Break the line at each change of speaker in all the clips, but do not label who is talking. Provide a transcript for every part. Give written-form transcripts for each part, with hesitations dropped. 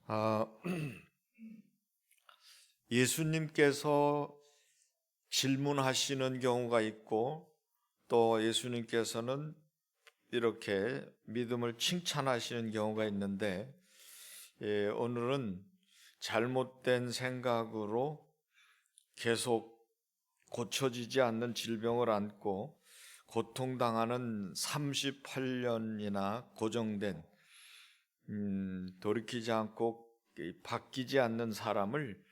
아, 예수님께서 질문하시는 경우가 있고 또 예수님께서는 이렇게 믿음을 칭찬하시는 경우가 있는데, 오늘은 잘못된 생각으로 계속 고쳐지지 않는 질병을 안고 고통당하는 38년이나 고정된 돌이키지 않고 바뀌지 않는 사람을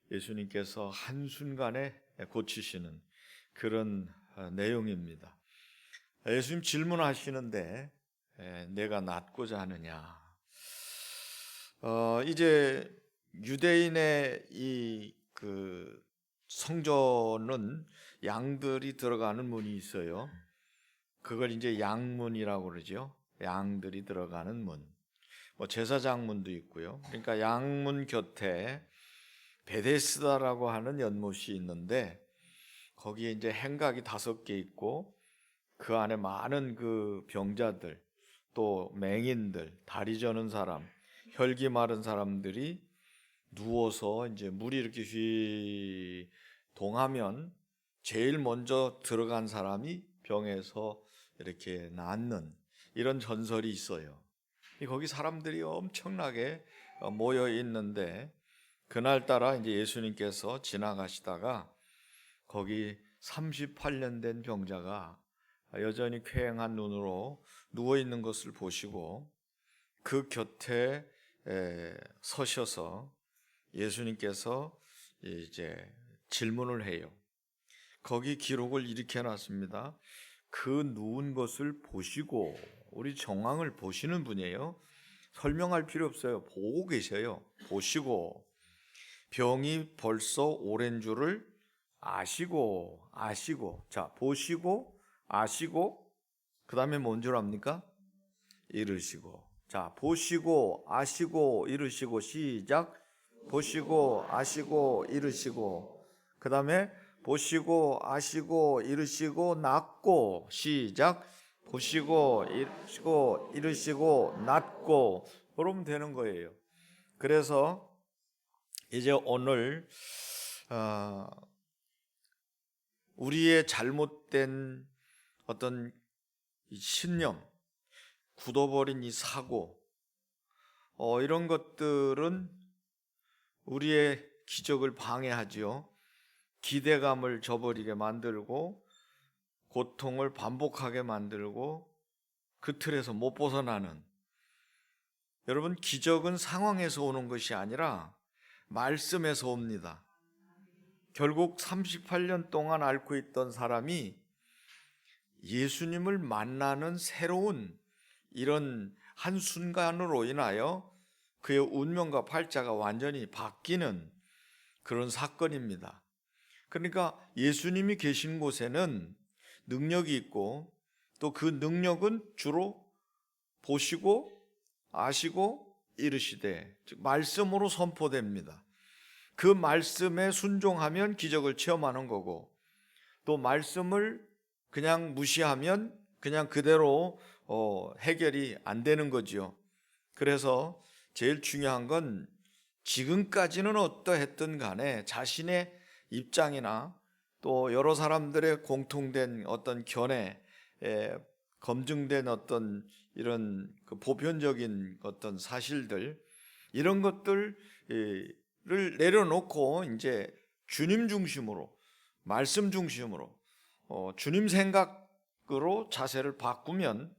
예수님께서 한순간에 고치시는 그런 내용입니다. 예수님 질문하시는데, 내가 낫고자 하느냐? 이제 유대인의 이 성전은 양들이 들어가는 문이 있어요. 그걸 이제 양문이라고 그러죠. 양들이 들어가는 문. 제사장문도 있고요. 그러니까 양문 곁에 베데스다라고 하는 연못이 있는데, 거기에 이제 행각이 5개 있고 그 안에 많은 그 병자들, 또 맹인들, 다리 저는 사람, 혈기 마른 사람들이 누워서 이제 물이 이렇게 동하면 제일 먼저 들어간 사람이 병에서 이렇게 낫는 이런 전설이 있어요. 거기 사람들이 엄청나게 모여 있는데, 그날따라 이제 예수님께서 지나가시다가 거기 38년 된 병자가 여전히 쾌행한 눈으로 누워 있는 것을 보시고 그 곁에 서셔서 예수님께서 이제 질문을 해요. 거기 기록을 이렇게 해놨습니다. 그 누운 것을 보시고, 우리 정황을 보시는 분이에요. 설명할 필요 없어요. 보고 계셔요. 보시고 병이 벌써 오랜 줄을 아시고. 자, 보시고 아시고, 그 다음에 뭔 줄 압니까? 이르시고. 자, 보시고 아시고 이르시고. 시작. 보시고 아시고 이르시고. 그 다음에 보시고 아시고 이르시고 낫고. 시작. 보시고 이르시고 낫고. 그러면 되는 거예요. 그래서 이제 오늘 우리의 잘못된 어떤 신념, 굳어버린 이 사고, 이런 것들은 우리의 기적을 방해하지요. 기대감을 저버리게 만들고 고통을 반복하게 만들고 그 틀에서 못 벗어나는. 여러분, 기적은 상황에서 오는 것이 아니라 말씀에서 옵니다. 결국 38년 동안 앓고 있던 사람이 예수님을 만나는 새로운 이런 한순간으로 인하여 그의 운명과 팔자가 완전히 바뀌는 그런 사건입니다. 그러니까 예수님이 계신 곳에는 능력이 있고, 또 그 능력은 주로 보시고 아시고 이르시되, 즉 말씀으로 선포됩니다. 그 말씀에 순종하면 기적을 체험하는 거고, 또 말씀을 그냥 무시하면 그냥 그대로 해결이 안 되는 거지요. 그래서 제일 중요한 건 지금까지는 어떠했든 간에 자신의 입장이나 또 여러 사람들의 공통된 어떤 견해, 검증된 어떤 이런 그 보편적인 어떤 사실들, 이런 것들을 내려놓고 이제 주님 중심으로, 말씀 중심으로, 주님 생각으로 자세를 바꾸면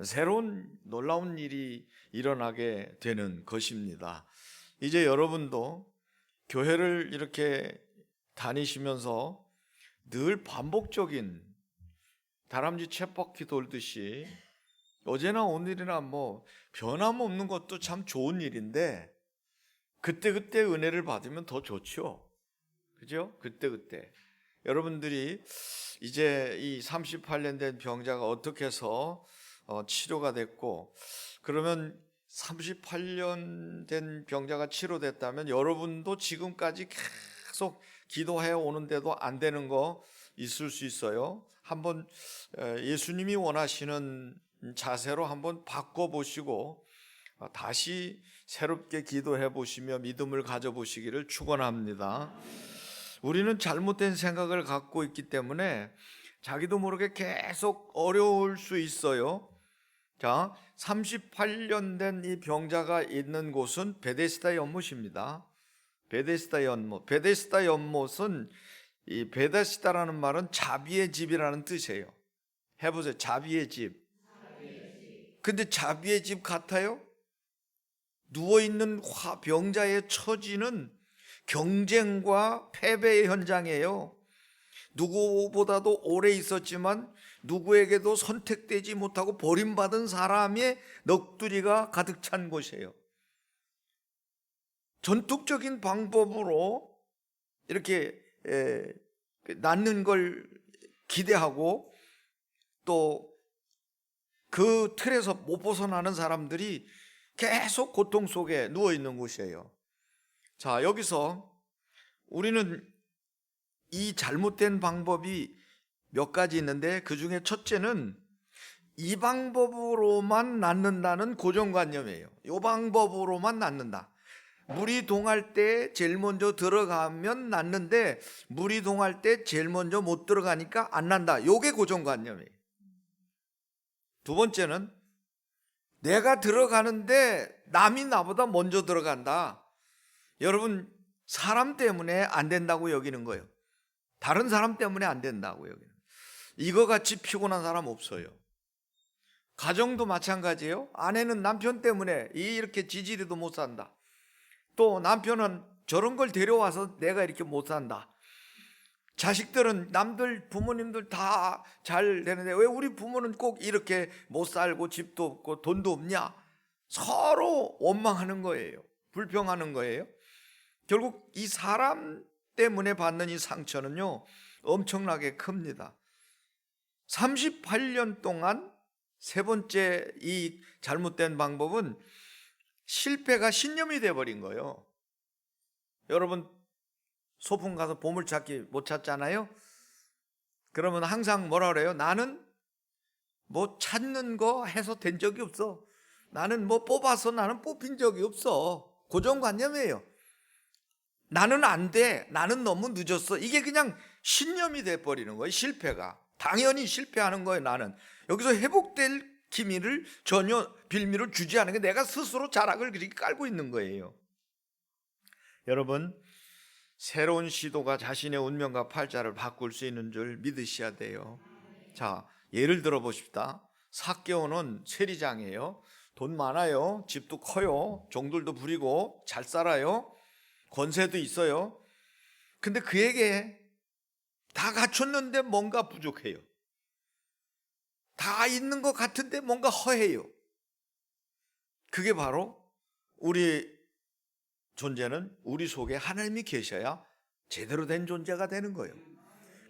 새로운 놀라운 일이 일어나게 되는 것입니다. 이제 여러분도 교회를 이렇게 다니시면서 늘 반복적인 다람쥐 쳇바퀴 돌듯이 어제나 오늘이나 변함없는 것도 참 좋은 일인데, 그때그때 은혜를 받으면 더 좋죠. 그죠? 그때그때. 여러분들이 이제 이 38년 된 병자가 어떻게 해서 치료가 됐고, 그러면 38년 된 병자가 치료됐다면 여러분도 지금까지 계속 기도해 오는데도 안 되는 거 있을 수 있어요. 한번 예수님이 원하시는 자세로 한번 바꿔보시고 다시 새롭게 기도해 보시며 믿음을 가져보시기를 축원합니다. 우리는 잘못된 생각을 갖고 있기 때문에 자기도 모르게 계속 어려울 수 있어요. 자, 38년 된 이 병자가 있는 곳은 베데스다 연못입니다. 베데스다 연못. 베데스다 연못은 이 베데스다라는 말은 자비의 집이라는 뜻이에요. 해보세요. 자비의 집. 근데 자비의 집 같아요? 누워있는 병자의 처지는 경쟁과 패배의 현장이에요. 누구보다도 오래 있었지만 누구에게도 선택되지 못하고 버림받은 사람의 넋두리가 가득 찬 곳이에요. 전통적인 방법으로 이렇게 낳는 걸 기대하고 또 그 틀에서 못 벗어나는 사람들이 계속 고통 속에 누워 있는 곳이에요. 자, 여기서 우리는 이 잘못된 방법이 몇 가지 있는데 그 중에 첫째는 이 방법으로만 낳는다는 고정관념이에요. 이 방법으로만 낳는다. 물이 동할 때 제일 먼저 들어가면 낳는데 물이 동할 때 제일 먼저 못 들어가니까 안 난다. 이게 고정관념이에요. 두 번째는 내가 들어가는데 남이 나보다 먼저 들어간다. 여러분, 사람 때문에 안 된다고 여기는 거예요. 다른 사람 때문에 안 된다고 여기는 거예요. 이거 같이 피곤한 사람 없어요. 가정도 마찬가지예요. 아내는 남편 때문에 이렇게 지지리도 못 산다. 또 남편은 저런 걸 데려와서 내가 이렇게 못 산다. 자식들은 남들 부모님들 다 잘 되는데 왜 우리 부모는 꼭 이렇게 못 살고 집도 없고 돈도 없냐? 서로 원망하는 거예요. 불평하는 거예요. 결국 이 사람 때문에 받는 이 상처는요 엄청나게 큽니다. 38년 동안 세 번째 이 잘못된 방법은 실패가 신념이 돼버린 거예요. 여러분 소풍 가서 보물찾기 못 찾잖아요. 그러면 항상 뭐라 그래요? 나는 뭐 찾는 거 해서 된 적이 없어. 나는 뭐 뽑아서 나는 뽑힌 적이 없어. 고정관념이에요. 나는 안 돼. 나는 너무 늦었어. 이게 그냥 신념이 돼버리는 거예요. 실패가. 당연히 실패하는 거예요. 나는 여기서 회복될 기미를 전혀 빌미를 주지 않은 게 내가 스스로 자락을 그렇게 깔고 있는 거예요. 여러분, 새로운 시도가 자신의 운명과 팔자를 바꿀 수 있는 줄 믿으셔야 돼요. 자, 예를 들어 보십시다. 삭개오는 세리장이에요. 돈 많아요. 집도 커요. 종들도 부리고 잘 살아요. 권세도 있어요. 근데 그에게 다 갖췄는데 뭔가 부족해요. 다 있는 것 같은데 뭔가 허해요. 그게 바로 우리 존재는 우리 속에 하나님이 계셔야 제대로 된 존재가 되는 거예요.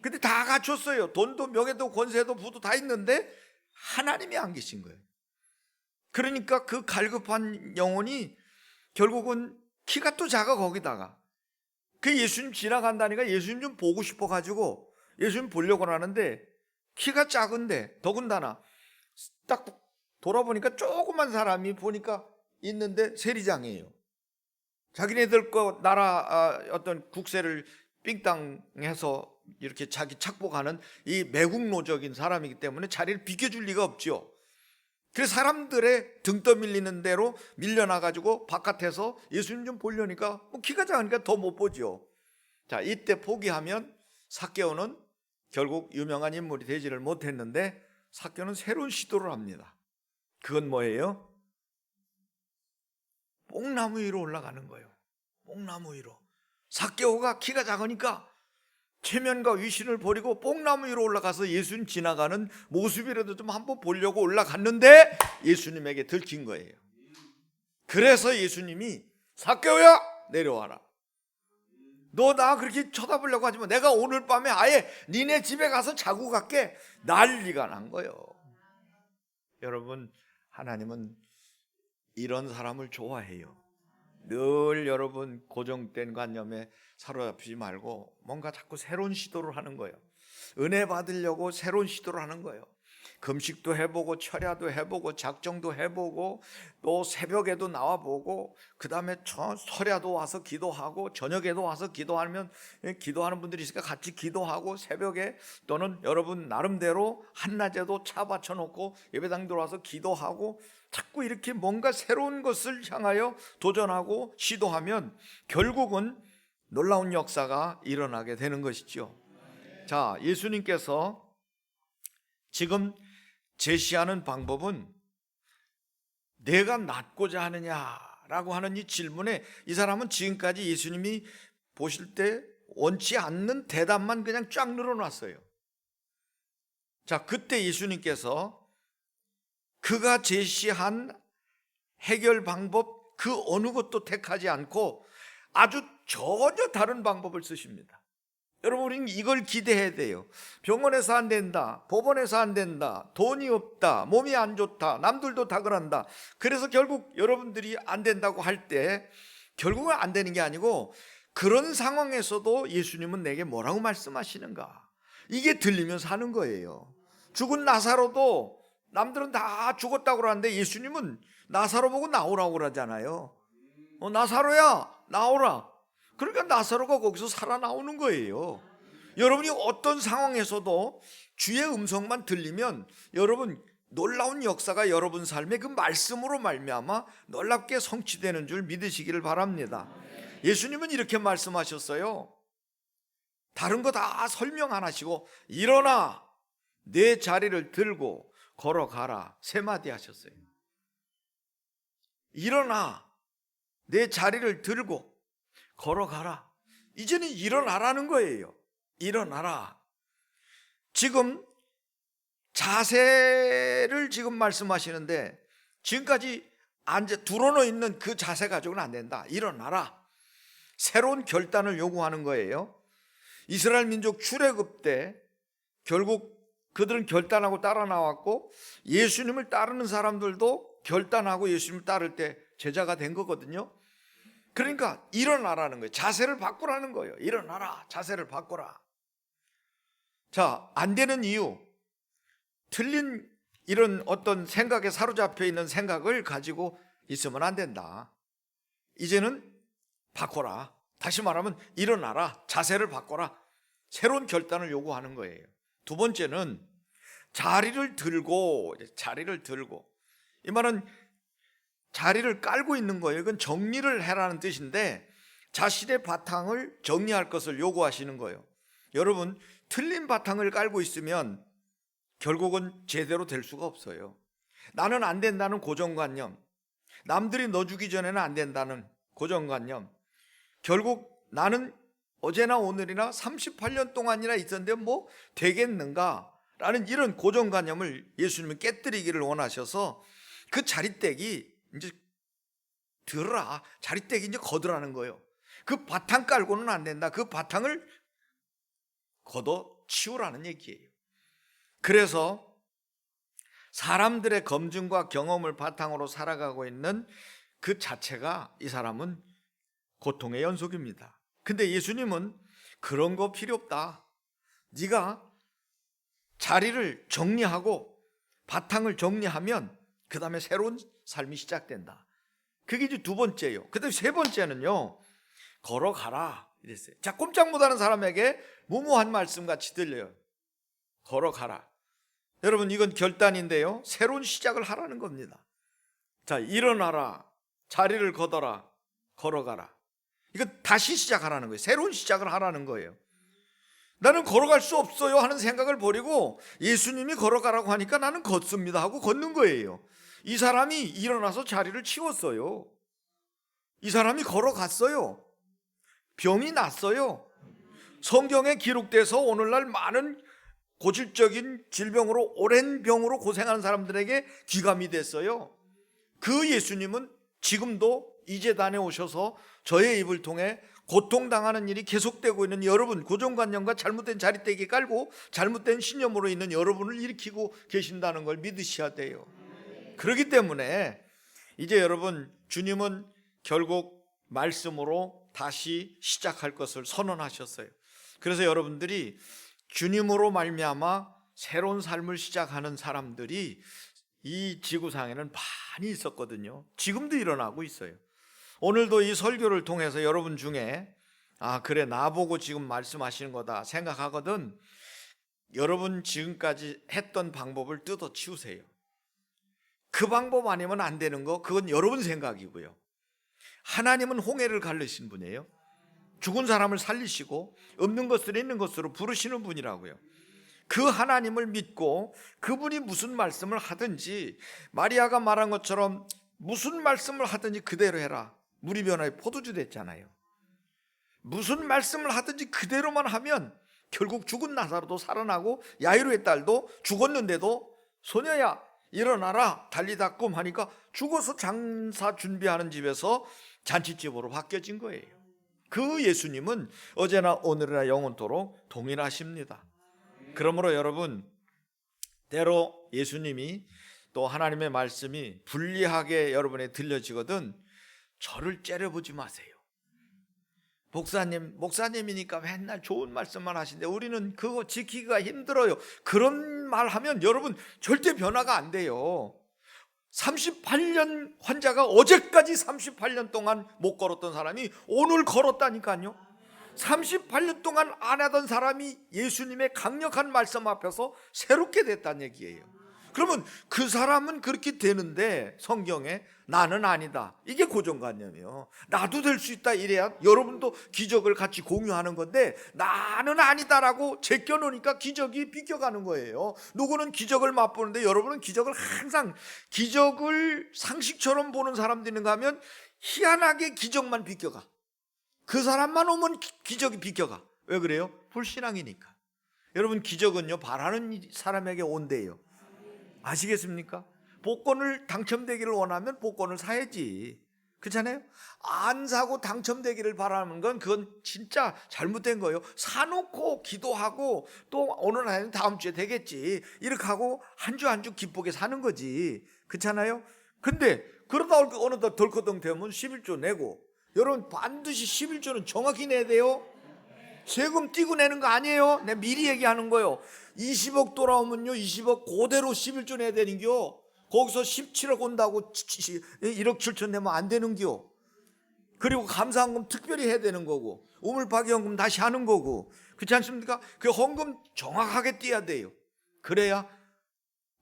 근데 다 갖췄어요. 돈도 명예도 권세도 부도 다 있는데 하나님이 안 계신 거예요. 그러니까 그 갈급한 영혼이 결국은 키가 또 작아. 거기다가 그 예수님 지나간다니까 예수님 좀 보고 싶어 가지고 예수님 보려고 하는데 키가 작은데 더군다나 딱 돌아보니까 조그만 사람이 보니까 있는데 세리장이에요. 자기네들 거 나라 어떤 국세를 삥땅해서 이렇게 자기 착복하는 이 매국노적인 사람이기 때문에 자리를 비켜줄 리가 없죠. 그래서 사람들의 등 떠밀리는 대로 밀려나가지고 바깥에서 예수님 좀 보려니까 뭐 키가 작으니까 더 못 보죠. 자, 이때 포기하면 삭개오는 결국 유명한 인물이 되지를 못했는데 삭개오는 새로운 시도를 합니다. 그건 뭐예요? 뽕나무 위로 올라가는 거예요. 뽕나무 위로. 삭개오가 키가 작으니까 체면과 위신을 버리고 뽕나무 위로 올라가서 예수님 지나가는 모습이라도 좀 한번 보려고 올라갔는데 예수님에게 들킨 거예요. 그래서 예수님이 삭개오야 내려와라. 너 나 그렇게 쳐다보려고 하지 마. 내가 오늘 밤에 아예 니네 집에 가서 자고 갈게. 난리가 난 거예요. 여러분, 하나님은 이런 사람을 좋아해요. 늘 여러분 고정된 관념에 사로잡히지 말고 뭔가 자꾸 새로운 시도를 하는 거예요. 은혜 받으려고 새로운 시도를 하는 거예요. 금식도 해보고 철야도 해보고 작정도 해보고 또 새벽에도 나와보고 그 다음에 설야도 와서 기도하고 저녁에도 와서 기도하면 기도하는 분들이 있으니까 같이 기도하고 새벽에 또는 여러분 나름대로 한낮에도 차 받쳐놓고 예배당 들어와서 기도하고 자꾸 이렇게 뭔가 새로운 것을 향하여 도전하고 시도하면 결국은 놀라운 역사가 일어나게 되는 것이죠. 자, 예수님께서 지금 제시하는 방법은 내가 낫고자 하느냐라고 하는 이 질문에 이 사람은 지금까지 예수님이 보실 때 원치 않는 대답만 그냥 쫙 늘어놨어요. 자, 그때 예수님께서 그가 제시한 해결 방법 그 어느 것도 택하지 않고 아주 전혀 다른 방법을 쓰십니다. 여러분, 우리는 이걸 기대해야 돼요. 병원에서 안 된다, 법원에서 안 된다, 돈이 없다, 몸이 안 좋다, 남들도 다 그런다. 그래서 결국 여러분들이 안 된다고 할 때 결국은 안 되는 게 아니고 그런 상황에서도 예수님은 내게 뭐라고 말씀하시는가, 이게 들리면 사는 거예요. 죽은 나사로도 남들은 다 죽었다고 그러는데 예수님은 나사로 보고 나오라고 그러잖아요. 나사로야 나오라. 그러니까 나사로가 거기서 살아나오는 거예요. 여러분이 어떤 상황에서도 주의 음성만 들리면 여러분 놀라운 역사가 여러분 삶에 그 말씀으로 말미암아 놀랍게 성취되는 줄 믿으시기를 바랍니다. 예수님은 이렇게 말씀하셨어요. 다른 거 다 설명 안 하시고 일어나 내 자리를 들고 걸어가라, 세 마디 하셨어요. 일어나 내 자리를 들고 걸어가라. 이제는 일어나라는 거예요. 일어나라. 지금 자세를 지금 말씀하시는데 지금까지 드러놓여 있는 그 자세 가지고는 안 된다. 일어나라. 새로운 결단을 요구하는 거예요. 이스라엘 민족 출애굽 때 결국 그들은 결단하고 따라 나왔고 예수님을 따르는 사람들도 결단하고 예수님을 따를 때 제자가 된 거거든요. 그러니까 일어나라는 거예요. 자세를 바꾸라는 거예요. 일어나라. 자세를 바꾸라. 자, 안 되는 이유, 틀린 이런 어떤 생각에 사로잡혀 있는 생각을 가지고 있으면 안 된다. 이제는 바꿔라. 다시 말하면 일어나라. 자세를 바꿔라. 새로운 결단을 요구하는 거예요. 두 번째는 자리를 들고, 이 말은 자리를 깔고 있는 거예요. 이건 정리를 해라는 뜻인데 자신의 바탕을 정리할 것을 요구하시는 거예요. 여러분, 틀린 바탕을 깔고 있으면 결국은 제대로 될 수가 없어요. 나는 안 된다는 고정관념, 남들이 넣어주기 전에는 안 된다는 고정관념, 결국 나는 어제나 오늘이나 38년 동안이나 있었는데 뭐 되겠는가 라는 이런 고정관념을 예수님은 깨뜨리기를 원하셔서 그 자리떼기 이제 들어라, 자리떼기 이제 걷으라는 거예요. 그 바탕 깔고는 안 된다. 그 바탕을 걷어 치우라는 얘기예요. 그래서 사람들의 검증과 경험을 바탕으로 살아가고 있는 그 자체가 이 사람은 고통의 연속입니다. 근데 예수님은 그런 거 필요 없다. 네가 자리를 정리하고 바탕을 정리하면 그 다음에 새로운 삶이 시작된다. 그게 이제 두 번째예요. 그 다음에 세 번째는요, 걸어가라 이랬어요. 자, 꼼짝 못하는 사람에게 무모한 말씀 같이 들려요. 걸어가라. 여러분, 이건 결단인데요, 새로운 시작을 하라는 겁니다. 자, 일어나라, 자리를 걷어라, 걸어가라. 이거 다시 시작하라는 거예요. 새로운 시작을 하라는 거예요. 나는 걸어갈 수 없어요 하는 생각을 버리고 예수님이 걸어가라고 하니까 나는 걷습니다 하고 걷는 거예요. 이 사람이 일어나서 자리를 치웠어요. 이 사람이 걸어갔어요. 병이 났어요. 성경에 기록돼서 오늘날 많은 고질적인 질병으로, 오랜 병으로 고생하는 사람들에게 귀감이 됐어요. 그 예수님은 지금도 이 재단에 오셔서 저의 입을 통해 고통당하는 일이 계속되고 있는 여러분, 고정관념과 잘못된 자리떼기 깔고 잘못된 신념으로 있는 여러분을 일으키고 계신다는 걸 믿으셔야 돼요. 그렇기 때문에 이제 여러분, 주님은 결국 말씀으로 다시 시작할 것을 선언하셨어요. 그래서 여러분들이 주님으로 말미암아 새로운 삶을 시작하는 사람들이 이 지구상에는 많이 있었거든요. 지금도 일어나고 있어요. 오늘도 이 설교를 통해서 여러분 중에 그래 나보고 지금 말씀하시는 거다 생각하거든 여러분 지금까지 했던 방법을 뜯어 치우세요. 그 방법 아니면 안 되는 거 그건 여러분 생각이고요. 하나님은 홍해를 가르신 분이에요. 죽은 사람을 살리시고 없는 것을 있는 것으로 부르시는 분이라고요. 그 하나님을 믿고 그분이 무슨 말씀을 하든지 마리아가 말한 것처럼 무슨 말씀을 하든지 그대로 해라. 물이 변화해 포도주 됐잖아요. 무슨 말씀을 하든지 그대로만 하면 결국 죽은 나사로도 살아나고 야이로의 딸도 죽었는데도 소녀야 일어나라 달리다 꿈 하니까 죽어서 장사 준비하는 집에서 잔치집으로 바뀌어진 거예요. 그 예수님은 어제나 오늘이나 영원토록 동일하십니다. 그러므로 여러분 때로 예수님이 또 하나님의 말씀이 불리하게 여러분에 들려지거든 저를 째려보지 마세요. 목사님이니까 맨날 좋은 말씀만 하시는데 우리는 그거 지키기가 힘들어요. 그런 말 하면 여러분 절대 변화가 안 돼요. 38년 환자가 어제까지 38년 동안 못 걸었던 사람이 오늘 걸었다니까요. 38년 동안 안 하던 사람이 예수님의 강력한 말씀 앞에서 새롭게 됐다는 얘기예요. 그러면 그 사람은 그렇게 되는데 성경에 나는 아니다. 이게 고정관념이에요. 나도 될 수 있다 이래야 여러분도 기적을 같이 공유하는 건데 나는 아니다라고 제껴놓으니까 기적이 비껴가는 거예요. 누구는 기적을 맛보는데 여러분은 기적을 항상 기적을 상식처럼 보는 사람들이 있는가 하면 희한하게 기적만 비껴가. 그 사람만 오면 기적이 비껴가. 왜 그래요? 불신앙이니까. 여러분 기적은요 바라는 사람에게 온대요. 아시겠습니까? 복권을 당첨되기를 원하면 복권을 사야지. 그렇잖아요? 안 사고 당첨되기를 바라는 건 그건 진짜 잘못된 거예요. 사놓고 기도하고 또 오늘 아니면 다음 주에 되겠지 이렇게 하고 한 주 한 주 기쁘게 사는 거지. 그렇잖아요? 근데 그러다 어느 날 덜커덩 되면 11조 내고 여러분 반드시 11조는 정확히 내야 돼요. 세금 띄고 내는 거 아니에요. 내가 미리 얘기하는 거예요. 20억 돌아오면요 20억 그대로 11조 내야 되는겨. 거기서 17억 온다고 1억 7천 내면 안 되는겨. 그리고 감사헌금 특별히 해야 되는 거고 우물파기 헌금 다시 하는 거고 그렇지 않습니까? 그 헌금 정확하게 띄어야 돼요. 그래야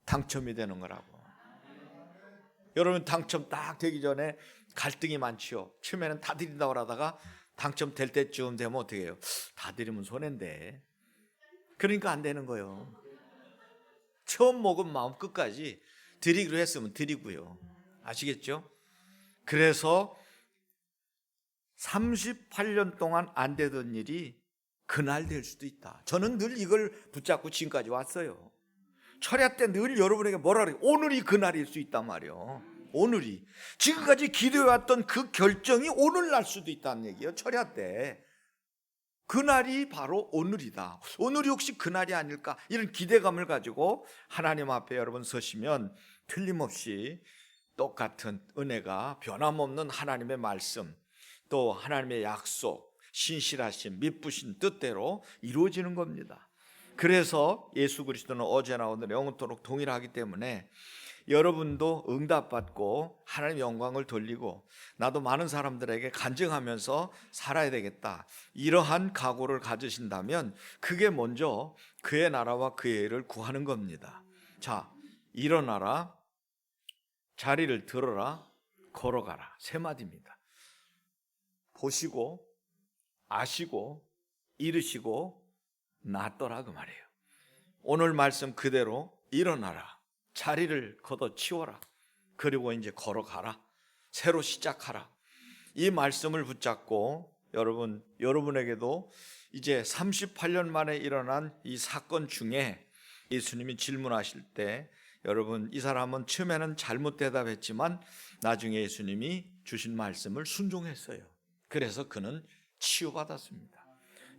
당첨이 되는 거라고. 여러분 당첨 딱 되기 전에 갈등이 많지요. 처음에는 다 드린다고 하다가 당첨될 때쯤 되면 어떻게 해요? 다 드리면 손해인데 그러니까 안 되는 거예요. 처음 먹은 마음 끝까지 드리기로 했으면 드리고요. 아시겠죠? 그래서 38년 동안 안 되던 일이 그날 될 수도 있다. 저는 늘 이걸 붙잡고 지금까지 왔어요. 철야 때 늘 여러분에게 뭐라 그래요? 오늘이 그날일 수 있단 말이에요. 오늘이 지금까지 기도해왔던 그 결정이 오늘 날 수도 있다는 얘기예요. 철야 때 그날이 바로 오늘이다. 오늘이 혹시 그날이 아닐까 이런 기대감을 가지고 하나님 앞에 여러분 서시면 틀림없이 똑같은 은혜가 변함없는 하나님의 말씀 또 하나님의 약속 신실하신 믿부신 뜻대로 이루어지는 겁니다. 그래서 예수 그리스도는 어제나 오늘 영원토록 동일하기 때문에 여러분도 응답받고 하나님 영광을 돌리고 나도 많은 사람들에게 간증하면서 살아야 되겠다 이러한 각오를 가지신다면 그게 먼저 그의 나라와 그의 일을 구하는 겁니다. 자, 일어나라, 자리를 들어라, 걸어가라 세 마디입니다. 보시고 아시고 이르시고 낫더라 그 말이에요. 오늘 말씀 그대로 일어나라, 자리를 걷어치워라, 그리고 이제 걸어가라, 새로 시작하라. 이 말씀을 붙잡고 여러분에게도 이제 38년 만에 일어난 이 사건 중에 예수님이 질문하실 때 여러분 이 사람은 처음에는 잘못 대답했지만 나중에 예수님이 주신 말씀을 순종했어요. 그래서 그는 치유받았습니다.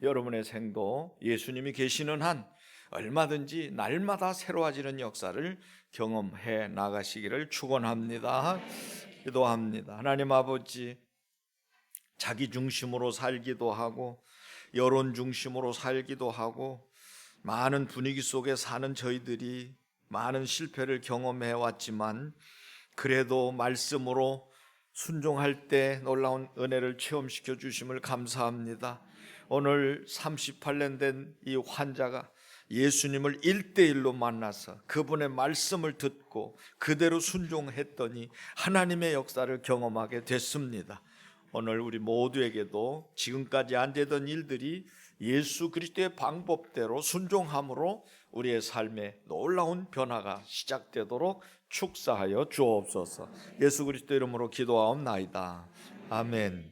여러분의 생도 예수님이 계시는 한 얼마든지 날마다 새로워지는 역사를 경험해 나가시기를 축원합니다. 기도합니다. 하나님 아버지, 자기 중심으로 살기도 하고 여론 중심으로 살기도 하고 많은 분위기 속에 사는 저희들이 많은 실패를 경험해 왔지만 그래도 말씀으로 순종할 때 놀라운 은혜를 체험시켜 주심을 감사합니다. 오늘 38년 된 이 환자가 예수님을 1대1로 만나서 그분의 말씀을 듣고 그대로 순종했더니 하나님의 역사를 경험하게 됐습니다. 오늘 우리 모두에게도 지금까지 안 되던 일들이 예수 그리스도의 방법대로 순종함으로 우리의 삶에 놀라운 변화가 시작되도록 축사하여 주옵소서. 예수 그리스도 이름으로 기도하옵나이다. 아멘.